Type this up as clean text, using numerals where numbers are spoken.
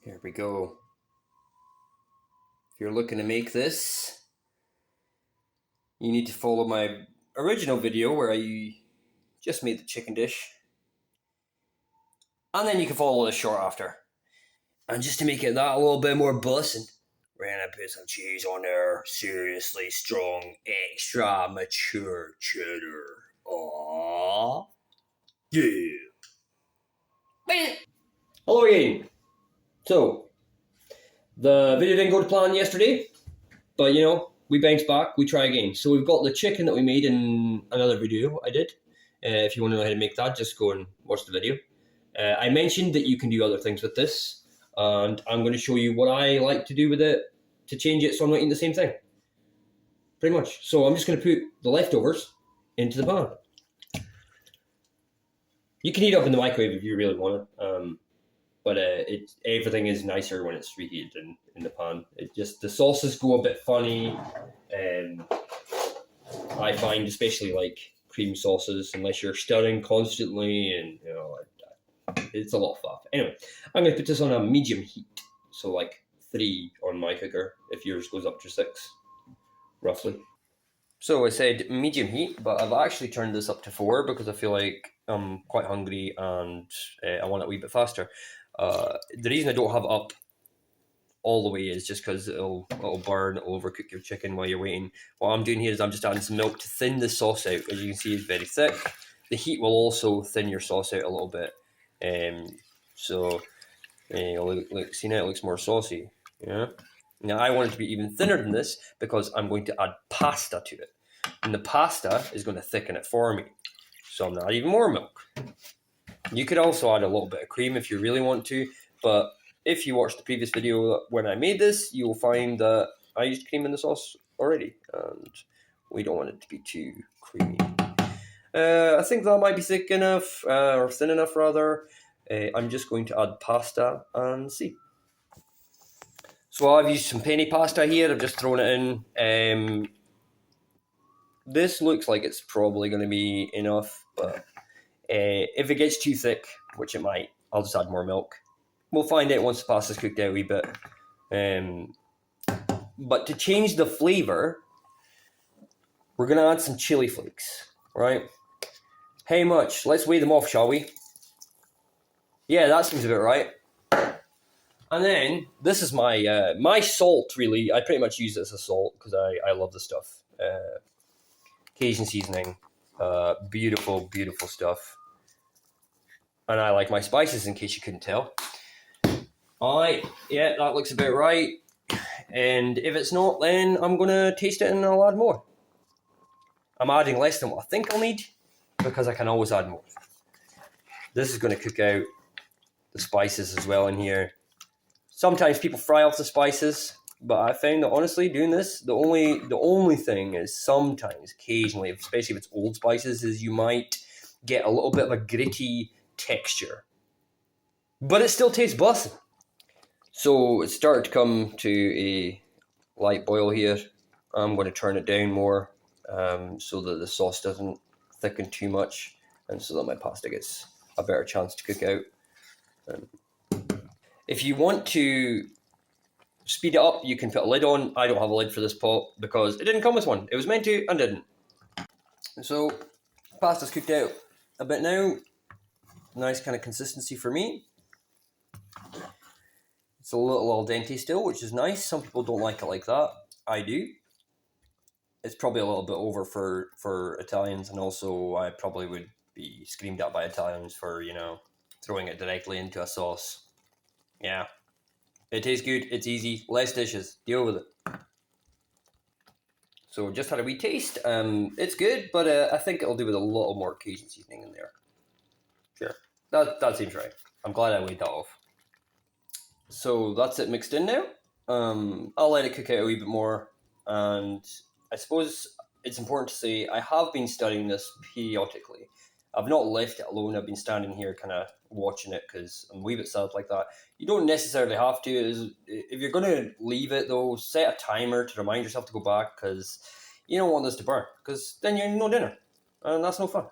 Here we go. If you're looking to make this, you need to follow my original video where I just made the chicken dish. And then you can follow the short after. And just to make it that a little bit more bussin', we're gonna put some cheese on there. Seriously strong, extra mature cheddar. Aww. Yeah. Hello again. So, the video didn't go to plan yesterday, but we bounce back, we try again. So we've got the chicken that we made in another video I did. If you want to know how to make that, just go and watch the video. I mentioned that you can do other things with this, and I'm going to show you what I like to do with it to change it so I'm not eating the same thing. Pretty much. So I'm just going to put the leftovers into the pan. You can heat it up in the microwave if you really want it. But everything is nicer when it's reheated in the pan. The sauces go a bit funny. I find, especially like cream sauces, unless you're stirring constantly, and it's a lot of faff. Anyway, I'm going to put this on a medium heat, so like 3 on my cooker. If yours goes up to 6, roughly. So I said medium heat, but I've actually turned this up to 4 because I feel like I'm quite hungry and I want it a wee bit faster. The reason I don't have it up all the way is just because it'll burn, it'll overcook your chicken while you're waiting. What I'm doing here is I'm just adding some milk to thin the sauce out. As you can see, it's very thick. The heat will also thin your sauce out a little bit. So look, see now it looks more saucy. Yeah. Now I want it to be even thinner than this because I'm going to add pasta to it. And the pasta is going to thicken it for me. So I'm going to add even more milk. You could also add a little bit of cream if you really want to, but if you watched the previous video when I made this, you will find that I used cream in the sauce already, and we don't want it to be too creamy. I think that might be thick enough, or thin enough rather. I'm just going to add pasta and see. So I've used some penny pasta here, I've just thrown it in. This looks like it's probably going to be enough, but if it gets too thick, which it might, I'll just add more milk. We'll find out once the pasta's cooked out a wee bit. But to change the flavour, we're going to add some chili flakes, right? How much? Let's weigh them off, shall we? Yeah, that seems about right. And then, this is my salt, really. I pretty much use it as a salt because I love the stuff. Cajun seasoning. Beautiful, beautiful stuff. And I like my spices, in case you couldn't tell. Alright, yeah, that looks about right. And if it's not, then I'm going to taste it and I'll add more. I'm adding less than what I think I'll need, because I can always add more. This is going to cook out the spices as well in here. Sometimes people fry off the spices, but I found that honestly, doing this, the only thing is sometimes, occasionally, especially if it's old spices, is you might get a little bit of a gritty texture. But it still tastes bussin'. So it's starting to come to a light boil here. I'm going to turn it down more so that the sauce doesn't thicken too much, and so that my pasta gets a better chance to cook out. If you want to speed it up, you can put a lid on. I don't have a lid for this pot because it didn't come with one. It was meant to and didn't. So pasta's cooked out a bit now. Nice kind of consistency for me. It's a little al dente still, which is nice. Some people don't like it like that. I do. It's probably a little bit over for Italians, and also I probably would be screamed at by Italians for, throwing it directly into a sauce. Yeah. It tastes good, it's easy, less dishes, deal with it. So just had a wee taste. It's good, but I think it'll do with a little more Cajun seasoning in there. Sure, that seems right. I'm glad I weighed that off. So that's it mixed in now. I'll let it cook out a wee bit more, and I suppose it's important to say I have been studying this periodically. I've not left it alone. I've been standing here kind of watching it because I'm a wee bit sad like that. You don't necessarily have to. If you're going to leave it, though, set a timer to remind yourself to go back, because you don't want this to burn, because then you're no dinner, and that's no fun.